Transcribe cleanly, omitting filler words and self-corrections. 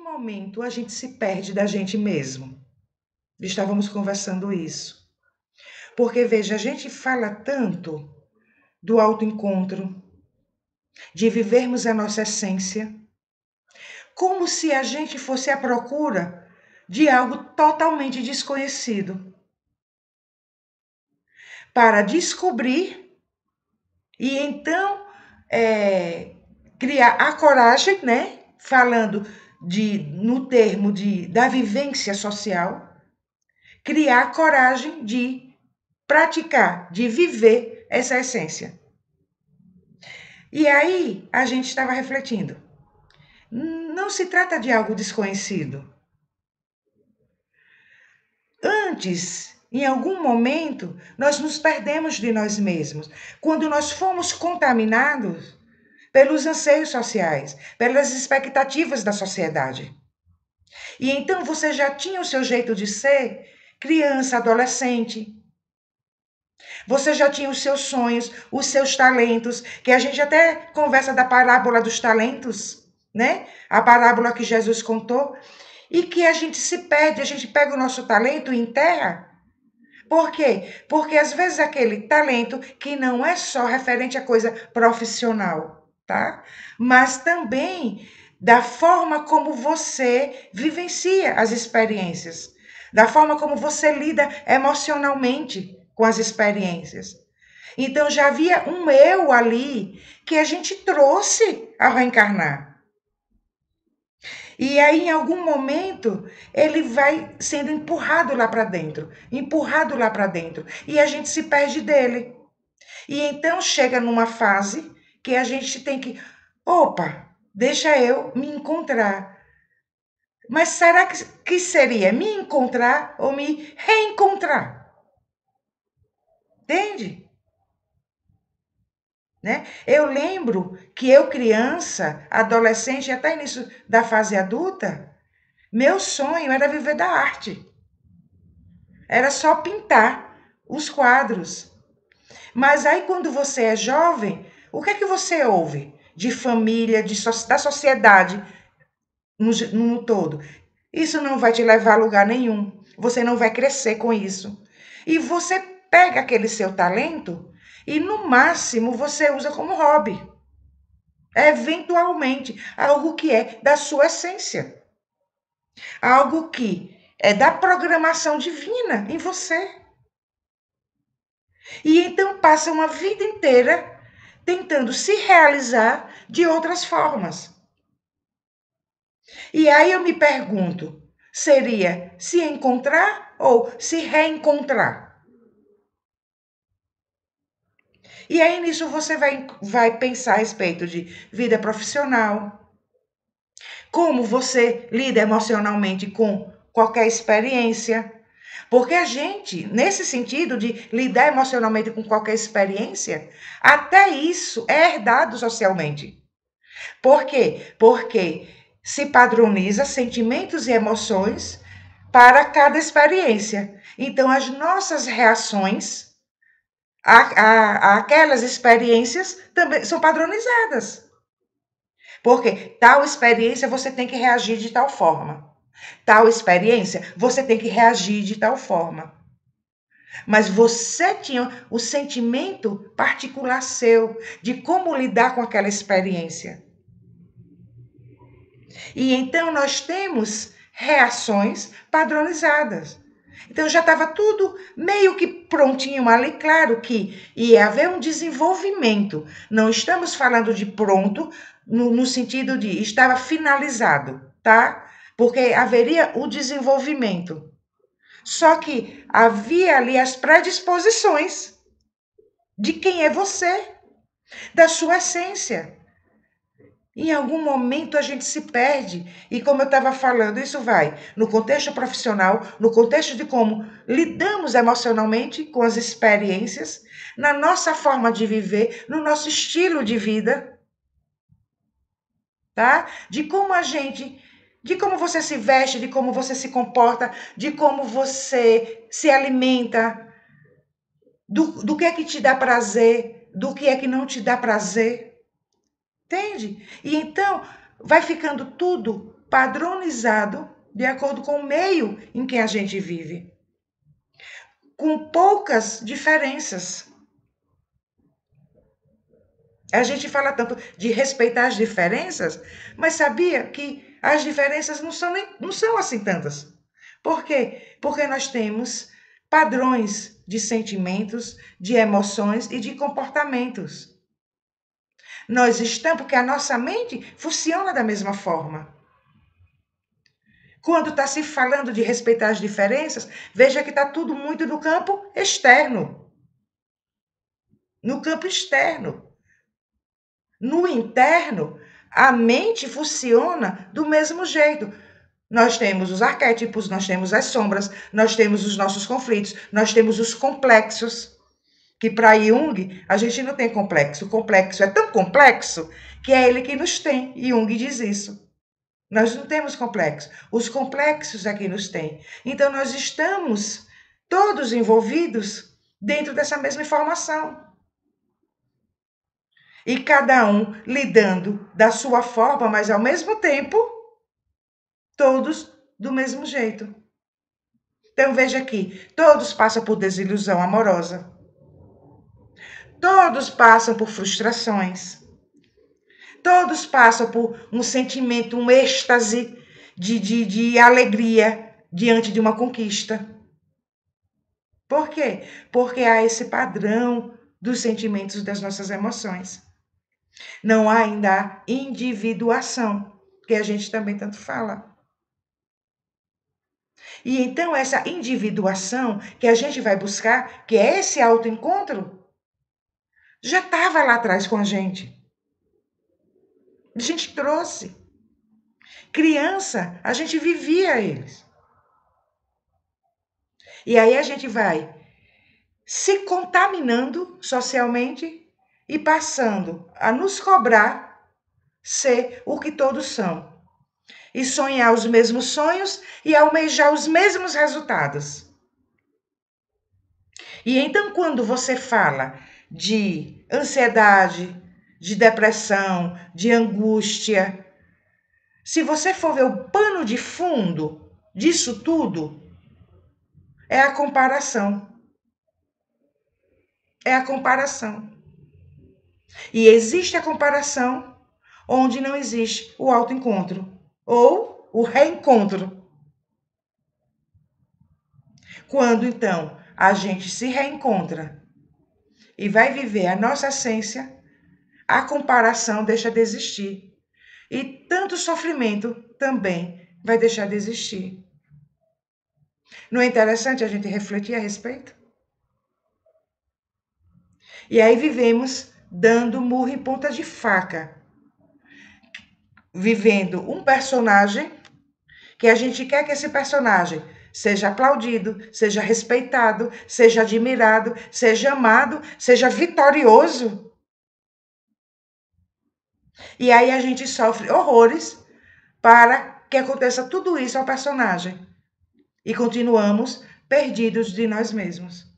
momento a gente se perde da gente mesmo? Estávamos conversando isso. Porque, veja, a gente fala tanto do autoencontro, de vivermos a nossa essência, como se a gente fosse à procura de algo totalmente desconhecido, para descobrir e então criar a coragem, né? Falando no termo da vivência social, criar a coragem de praticar, de viver essa essência. E aí a gente estava refletindo. Não se trata de algo desconhecido. Antes, em algum momento, nós nos perdemos de nós mesmos. Quando nós fomos contaminados pelos anseios sociais, pelas expectativas da sociedade. E então você já tinha o seu jeito de ser, criança, adolescente. Você já tinha os seus sonhos, os seus talentos, que a gente até conversa da parábola dos talentos, né? A parábola que Jesus contou, e que a gente se perde, a gente pega o nosso talento e enterra. Por quê? Porque às vezes aquele talento que não é só referente a coisa profissional, tá? Mas também da forma como você vivencia as experiências, da forma como você lida emocionalmente com as experiências. Então já havia um eu ali que a gente trouxe ao reencarnar. E aí, em algum momento, ele vai sendo empurrado lá para dentro, empurrado lá para dentro, e a gente se perde dele. E então chega numa fase que a gente tem que, opa, deixa eu me encontrar. Mas será que seria me encontrar ou me reencontrar? Entende? Né? Eu lembro que eu, criança, adolescente, até início da fase adulta, meu sonho era viver da arte. Era só pintar os quadros. Mas aí, quando você é jovem, o que é que você ouve de família, da sociedade no todo? Isso não vai te levar a lugar nenhum. Você não vai crescer com isso. E você pega aquele seu talento e, no máximo, você usa como hobby. Eventualmente, algo que é da sua essência. Algo que é da programação divina em você. E então passa uma vida inteira tentando se realizar de outras formas. E aí eu me pergunto, seria se encontrar ou se reencontrar? E aí nisso você vai pensar a respeito de vida profissional, como você lida emocionalmente com qualquer experiência. Porque a gente, nesse sentido de lidar emocionalmente com qualquer experiência, até isso é herdado socialmente. Por quê? Porque se padroniza sentimentos e emoções para cada experiência. Então, as nossas reações àquelas experiências também são padronizadas. Porque tal experiência você tem que reagir de tal forma. Tal experiência você tem que reagir de tal forma. Mas você tinha o sentimento particular seu de como lidar com aquela experiência. E então nós temos reações padronizadas. Então já estava tudo meio que prontinho ali, claro que ia haver um desenvolvimento. Não estamos falando de pronto no sentido de estava finalizado, tá? Porque haveria o desenvolvimento. Só que havia ali as predisposições de quem é você, da sua essência. Em algum momento a gente se perde. E como eu estava falando, isso vai no contexto profissional, no contexto de como lidamos emocionalmente com as experiências, na nossa forma de viver, no nosso estilo de vida, tá? De como você se veste, de como você se comporta, de como você se alimenta, do que é que te dá prazer, do que é que não te dá prazer. Entende? E então vai ficando tudo padronizado de acordo com o meio em que a gente vive, com poucas diferenças. A gente fala tanto de respeitar as diferenças, mas sabia que as diferenças não são assim tantas. Por quê? Porque nós temos padrões de sentimentos, de emoções e de comportamentos. Nós estamos, porque a nossa mente funciona da mesma forma. Quando está se falando de respeitar as diferenças, veja que está tudo muito no campo externo. No campo externo. No interno, a mente funciona do mesmo jeito. Nós temos os arquétipos, nós temos as sombras, nós temos os nossos conflitos, nós temos os complexos. Que para Jung, a gente não tem complexo. O complexo é tão complexo que é ele que nos tem. Jung diz isso. Nós não temos complexo. Os complexos é que nos tem. Então, nós estamos todos envolvidos dentro dessa mesma informação. E cada um lidando da sua forma, mas ao mesmo tempo, todos do mesmo jeito. Então, veja aqui, todos passam por desilusão amorosa. Todos passam por frustrações. Todos passam por um sentimento, um êxtase de alegria diante de uma conquista. Por quê? Porque há esse padrão dos sentimentos das nossas emoções. Não há ainda a individuação, que a gente também tanto fala. E então essa individuação que a gente vai buscar, que é esse autoencontro, já estava lá atrás com a gente. A gente trouxe. Criança, a gente vivia eles. E aí a gente vai se contaminando socialmente e passando a nos cobrar ser o que todos são. E sonhar os mesmos sonhos e almejar os mesmos resultados. E então, quando você fala de ansiedade, de depressão, de angústia, se você for ver o pano de fundo disso tudo, é a comparação. É a comparação. E existe a comparação onde não existe o autoencontro ou o reencontro. Quando, então, a gente se reencontra e vai viver a nossa essência, a comparação deixa de existir. E tanto sofrimento também vai deixar de existir. Não é interessante a gente refletir a respeito? E aí vivemos dando murro em ponta de faca. Vivendo um personagem que a gente quer que esse personagem seja aplaudido, seja respeitado, seja admirado, seja amado, seja vitorioso. E aí a gente sofre horrores para que aconteça tudo isso ao personagem. E continuamos perdidos de nós mesmos.